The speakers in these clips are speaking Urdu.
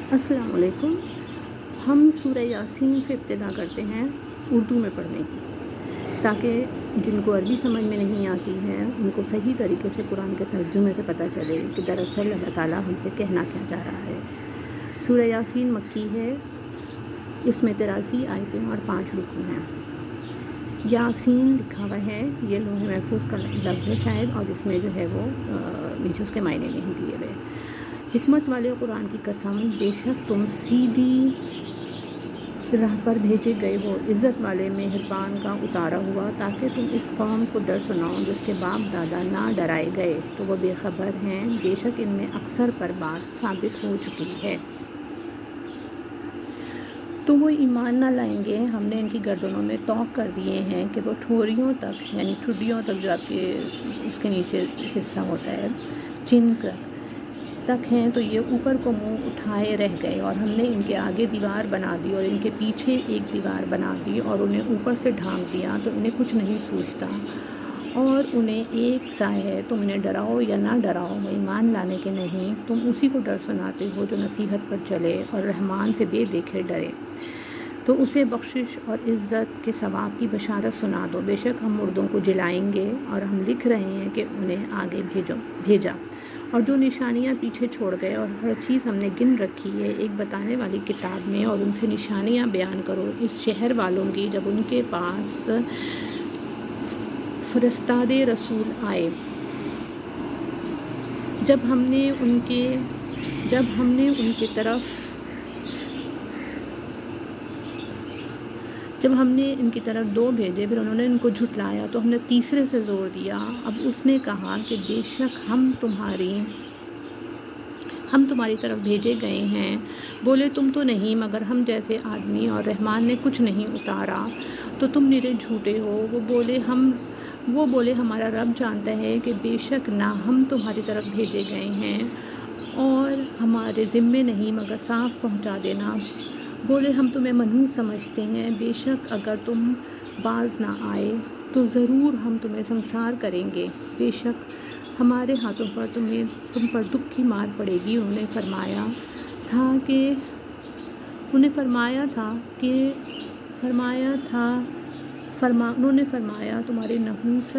السلام علیکم۔ ہم سورہ یاسین سے ابتدا کرتے ہیں اردو میں پڑھنے کی، تاکہ جن کو عربی سمجھ میں نہیں آتی ہے ان کو صحیح طریقے سے قرآن کے ترجمے سے پتہ چلے کہ دراصل اللہ تعالیٰ ہم سے کہنا کیا چاہ رہا ہے۔ سورہ یاسین مکی ہے، اس میں 83 آیتیں اور 5 رکوع ہیں۔ یاسین لکھا ہوا ہے، یہ لوح محفوظ کا لفظ ہے شاید، اور اس میں جو ہے وہ نیچے اس کے معنی نہیں دیے ہوئے۔ حکمت والے قرآن کی قسم، بے شک تم سیدھی راہ پر بھیجے گئے ہو، عزت والے مہربان کا اتارا ہوا، تاکہ تم اس قوم کو ڈر سناؤ جس کے باپ دادا نہ ڈرائے گئے تو وہ بے خبر ہیں، بے شک ان میں اکثر پر بات ثابت ہو چکی ہے۔ تو وہ ایمان نہ لائیں گے، ہم نے ان کی گردنوں میں طوق کر دیے ہیں کہ وہ ٹھوریوں تک، یعنی ٹھڈیوں تک، جو آپ کے اس کے نیچے حصہ ہوتا ہے چنک تک ہیں، تو یہ اوپر کو منہ اٹھائے رہ گئے، اور ہم نے ان کے آگے دیوار بنا دی اور ان کے پیچھے ایک دیوار بنا دی اور انہیں اوپر سے ڈھانپ دیا تو انہیں کچھ نہیں سوچتا، اور انہیں ایک سا ہے، تم انہیں ڈراؤ یا نہ ڈراؤ وہ ایمان لانے کے نہیں، تم اسی کو ڈر سناتے ہو جو نصیحت پر چلے اور رحمان سے بے دیکھے ڈرے، تو اسے بخشش اور عزت کے ثواب کی بشارت سنا دو، بے شک ہم مردوں کو جلائیں گے اور ہم لکھ رہے ہیں کہ انہیں آگے بھیجا، اور جو نشانیاں پیچھے چھوڑ گئے، اور ہر چیز ہم نے گن رکھی ہے ایک بتانے والی کتاب میں، اور ان سے نشانیاں بیان کرو اس شہر والوں کی جب ان کے پاس فرستادے رسول آئے، جب ہم نے ان کی طرف 2 بھیجے، پھر انہوں نے ان کو جھٹلایا تو ہم نے تیسرے سے زور دیا۔ اب اس نے کہا کہ بے شک ہم تمہاری طرف بھیجے گئے ہیں، بولے تم تو نہیں مگر ہم جیسے آدمی، اور رحمان نے کچھ نہیں اتارا تو تم نرے جھوٹے ہو۔ وہ بولے ہمارا رب جانتا ہے کہ بے شک نہ ہم تمہاری طرف بھیجے گئے ہیں اور ہمارے ذمے نہیں مگر صاف پہنچا دینا۔ بولے ہم تمہیں منحوس سمجھتے ہیں، بے شک اگر تم باز نہ آئے تو ضرور ہم تمہیں سنسار کریں گے، بے شک ہمارے ہاتھوں پر تم پر دکھ کی مار پڑے گی۔ انہوں نے فرمایا تمہاری نحوست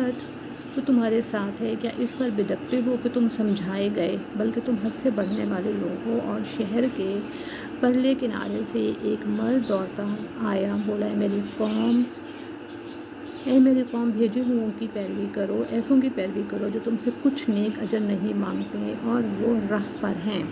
تو تمہارے ساتھ ہے، کیا اس پر بدکتے ہو کہ تم سمجھائے گئے، بلکہ تم حد سے بڑھنے والے لوگ ہو۔ اور شہر کے پرلے کنارے سے ایک مرد دوڑتا آیا، بولا اے میری قوم بھیجے ہوئوں کی پیروی کرو، ایسوں کی پیروی کرو جو تم سے کچھ نیک اجر نہیں مانگتے اور وہ راہ پر ہیں۔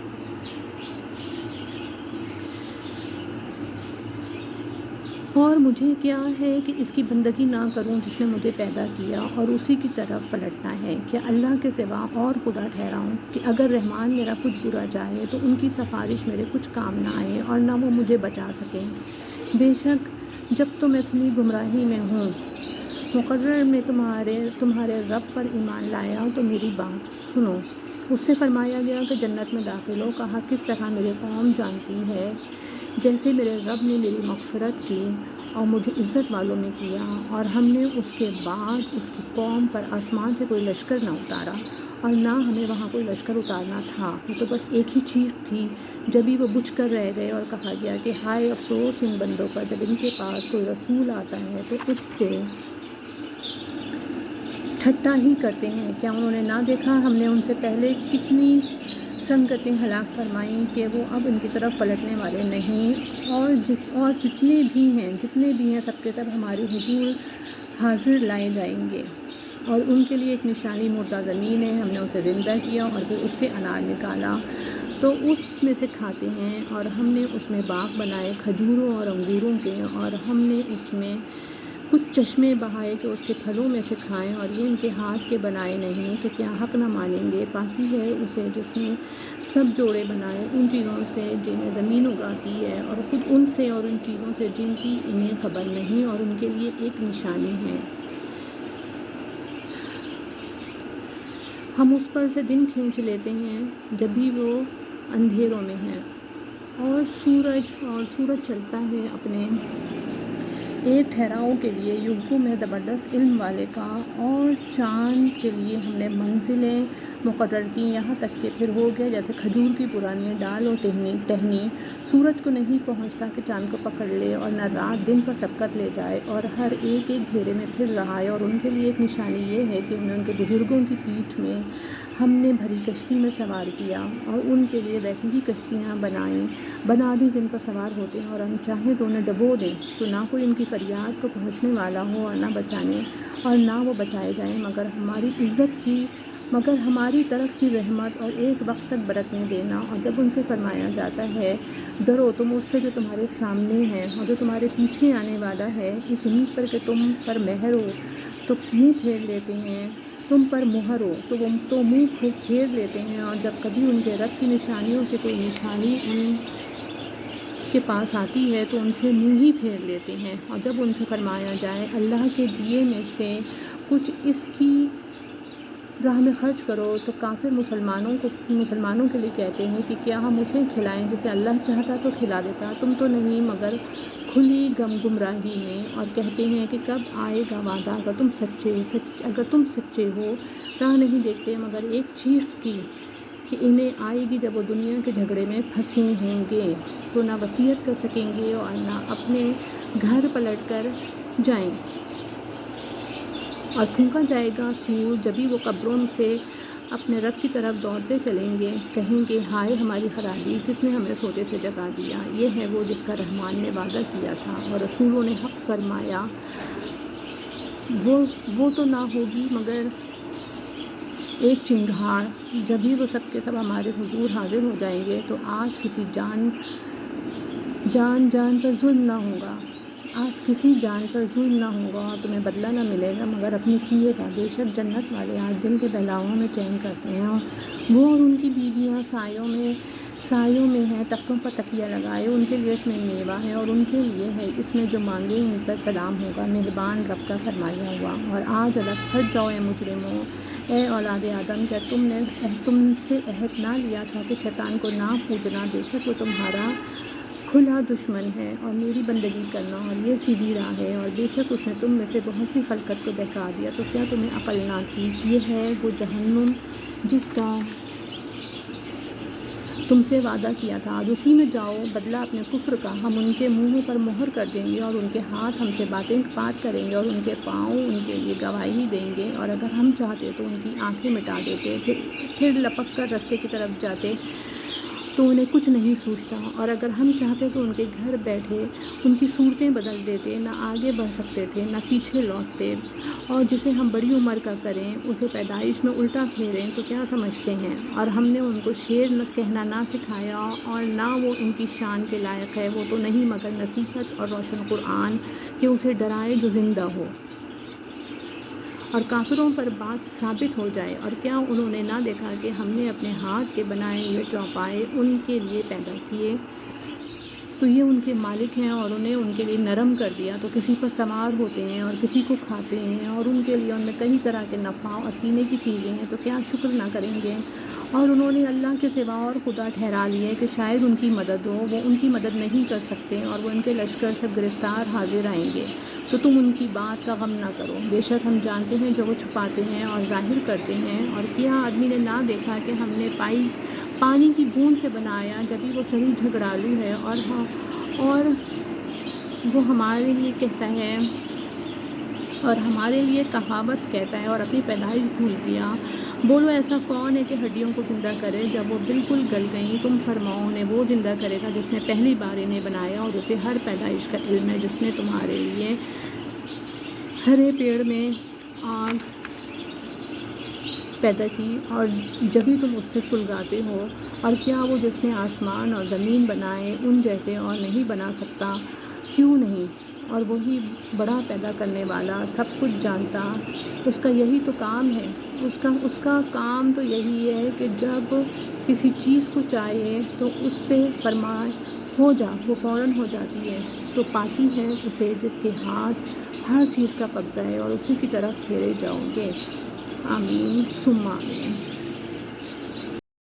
اور مجھے کیا ہے کہ اس کی بندگی نہ کروں جس نے مجھے پیدا کیا اور اسی کی طرف پلٹنا ہے، کیا اللہ کے سوا اور خدا ٹھہراؤں کہ اگر رحمان میرا کچھ برا چاہے تو ان کی سفارش میرے کچھ کام نہ آئے اور نہ وہ مجھے بچا سکیں۔ بے شک جب تم اپنی گمراہی میں ہوں، مقرر میں تمہارے رب پر ایمان لایا تو میری بات سنو۔ اس سے فرمایا گیا کہ جنت میں داخل ہو، کہا کس طرح میری قوم جانتی ہے، جیسے میرے رب نے میری مغفرت کی اور مجھے عزت والوں میں کیا، اور ہم نے اس کے بعد اس کی قوم پر آسمان سے کوئی لشکر نہ اتارا اور نہ ہمیں وہاں کوئی لشکر اتارنا تھا، وہ تو بس ایک ہی چیخ تھی، جبھی وہ بجھ کر رہ گئے، اور کہا گیا کہ ہائے افسوس ان بندوں پر جب ان کے پاس کوئی رسول آتا ہے تو اس سے ٹھٹا ہی کرتے ہیں۔ کیا انہوں نے نہ دیکھا ہم نے ان سے پہلے کتنی سنگتیں ہلاک فرمائیں کہ وہ اب ان کی طرف پلٹنے والے نہیں، اور جتنے بھی ہیں سب کے سب ہماری حضور حاضر لائے جائیں گے، اور ان کے لیے ایک نشانی مردہ زمین ہے، ہم نے اسے زندہ کیا اور پھر اس سے اناج نکالا تو اس میں سے کھاتے ہیں، اور ہم نے اس میں باغ بنائے کھجوروں اور انگوروں کے، اور ہم نے اس میں کچھ چشمے بہائے کہ اس کے پھلوں میں سے کھائیں، اور یہ ان کے ہاتھ کے بنائے نہیں تو کیا حق نہ مانیں گے۔ پاکی ہے اسے جس نے سب جوڑے بنائے ان چیزوں سے جنہیں زمین اگاتی ہے، اور خود ان سے اور ان چیزوں سے جن کی انہیں خبر نہیں، اور ان کے لیے ایک نشانی ہے۔ ہم اس پر سے دن کھینچ لیتے ہیں جب بھی وہ اندھیروں میں ہے، اور سورج چلتا ہے اپنے ایک ٹھہراؤ کے لیے یوگوں میں زبردست علم والے کا، اور چاند کے لیے ہم نے منزلیں مقرر کی، یہاں تک کہ پھر ہو گیا جیسے کھجور کی پرانی ڈال اور ٹہنی، سورج کو نہیں پہنچتا کہ چاند کو پکڑ لے، اور نہ رات دن پر سبقت لے جائے، اور ہر ایک گھیرے میں پھر رہا ہے۔ اور ان کے لیے ایک نشانی یہ ہے کہ انہیں ان کے بزرگوں کی پیٹھ میں ہم نے بھری کشتی میں سوار کیا، اور ان کے لیے ویسی ہی کشتیاں بنا دی جن پر سوار ہوتے ہیں، اور ہم چاہیں تو انہیں ڈبو دیں تو نہ کوئی ان کی فریاد کو پہنچنے والا ہو، اور نہ بچانے اور نہ وہ بچائے جائیں، مگر ہماری طرف کی رحمت اور ایک وقت تک برتنے دینا۔ اور جب ان سے فرمایا جاتا ہے ڈرو تم اس سے جو تمہارے سامنے ہے اور جو تمہارے پیچھے آنے والا ہے، اس امید پر کہ تم پر مہر ہو تو منہ پھیر لیتے ہیں، تم پر مہر ہو تو منہ پھیر لیتے ہیں، اور جب کبھی ان کے رب کی نشانیوں سے کوئی نشانی ان کے پاس آتی ہے تو ان سے منہ ہی پھیر لیتے ہیں۔ اور جب ان سے فرمایا جائے اللہ کے دیے میں سے کچھ اس کی راہ میں خرچ کرو، تو کافر مسلمانوں کے لیے کہتے ہیں کہ کیا ہم اسے کھلائیں جسے اللہ چاہتا تو کھلا دیتا، تم تو نہیں مگر کھلی گمراہی میں، اور کہتے ہیں کہ کب آئے گا وعدہ، اگر تم سچے ہو، راہ نہیں دیکھتے مگر ایک چیخ کی کہ انہیں آئے گی جب وہ دنیا کے جھگڑے میں پھنسے ہوں گے تو نہ وصیت کر سکیں گے اور نہ اپنے گھر پلٹ کر جائیں، اور پھونکا جائے گا سور، جبھی وہ قبروں سے اپنے رب کی طرف دوڑتے چلیں گے، کہیں گے ہائے ہماری خرابی، جس نے ہمیں سوتے سے جگا دیا، یہ ہے وہ جس کا رحمان نے وعدہ کیا تھا، اور رسولوں نے حق فرمایا، وہ تو نہ ہوگی مگر ایک چنگھاڑ، جبھی وہ سب کے سب ہمارے حضور حاضر ہو جائیں گے، تو آج کسی جان پر ظلم نہ ہوگا، اور تمہیں بدلہ نہ ملے گا مگر اپنے کیے کا، بے شک جنت والے آج دل کے بہلاؤں میں چین کرتے ہیں، وہ اور ان کی بیویاں سایوں میں ہیں، تختوں پر تکیہ لگائے، ان کے لیے اس میں میوہ ہے، اور ان کے لیے ہے اس میں جو مانگے ان پر سلام ہوگا، مہربان رب کا فرمایا ہوا۔ اور آج الگ ہٹ جاؤ اے مجرموں، اے اولاد آدم، کیا تم سے عہد نہ لیا تھا کہ شیطان کو نہ پوجنا، بے شک وہ تمہارا کھلا دشمن ہے، اور میری بندگی کرنا، اور یہ سیدھی راہ ہے، اور بے شک اس نے تم میں سے بہت سی خلقت کو بہکا دیا، تو کیا تمہیں عقل نہ تھی؟ یہ ہے وہ جہنم جس کا تم سے وعدہ کیا تھا، آج اسی میں جاؤ، بدلہ اپنے کفر کا، ہم ان کے منہوں پر مہر کر دیں گے، اور ان کے ہاتھ ہم سے بات کریں گے، اور ان کے پاؤں ان کے لیے گواہی دیں گے، اور اگر ہم چاہتے تو ان کی آنکھیں مٹا دیتے، پھر لپک کر رستے کی طرف جاتے تو انہیں کچھ نہیں سوچتا، اور اگر ہم چاہتے تو ان کے گھر بیٹھے ان کی صورتیں بدل دیتے، نہ آگے بڑھ سکتے تھے نہ پیچھے لوٹتے، اور جسے ہم بڑی عمر کا کریں، اسے پیدائش میں الٹا پھیریں تو کیا سمجھتے ہیں، اور ہم نے ان کو شعر کہنا نہ سکھایا، اور نہ وہ ان کی شان کے لائق ہے، وہ تو نہیں مگر نصیحت اور روشن قرآن کہ اسے ڈرائے جو زندہ ہو اور کافروں پر بات ثابت ہو جائے۔ اور کیا انہوں نے نہ دیکھا کہ ہم نے اپنے ہاتھ کے بنائے ہوئے چوپائے ان کے لیے پیدا کیے، تو یہ ان کے مالک ہیں، اور انہیں ان کے لیے نرم کر دیا، تو کسی پر سوار ہوتے ہیں اور کسی کو کھاتے ہیں، اور ان کے لیے ان میں کئی طرح کے نفع اور پینے کی چیزیں ہیں، تو کیا شکر نہ کریں گے؟ اور انہوں نے اللہ کے سوا اور خدا ٹھہرا لیے کہ شاید ان کی مدد ہو، وہ ان کی مدد نہیں کر سکتے، اور وہ ان کے لشکر سے گرفتار حاضر آئیں گے، تو تم ان کی بات کا غم نہ کرو، بے شک ہم جانتے ہیں جو وہ چھپاتے ہیں اور ظاہر کرتے ہیں۔ اور کیا آدمی نے نہ دیکھا کہ ہم نے پانی کی بوند سے بنایا، جبھی وہ سری جھگڑالو ہے، اور وہ ہمارے لیے کہتا ہے اور ہمارے لیے کہاوت کہتا ہے اور اپنی پیدائش بھول گیا۔ بولو ایسا کون ہے کہ ہڈیوں کو زندہ کرے جب وہ بالکل گل گئیں؟ تم فرماؤ انہیں وہ زندہ کرے گا جس نے پہلی بار انہیں بنایا، اور اسے ہر پیدائش کا علم ہے، جس نے تمہارے لیے ہرے پیڑ میں آگ پیدا کی اور جبھی تم اس سے سلگاتے ہو، اور کیا وہ جس نے آسمان اور زمین بنائے ان جیسے اور نہیں بنا سکتا؟ کیوں نہیں؟ اور وہی بڑا پیدا کرنے والا، سب کچھ جانتا، اس کا یہی تو کام ہے، اس کا کام تو یہی ہے کہ جب کسی چیز کو چاہے تو اس سے فرمائے ہو جا، وہ فوراً ہو جاتی ہے، تو پاتی ہے اسے جس کے ہاتھ ہر چیز کا قبضہ ہے، اور اسی کی طرف پھیرے جاؤ گے۔ آمین ثم آمین۔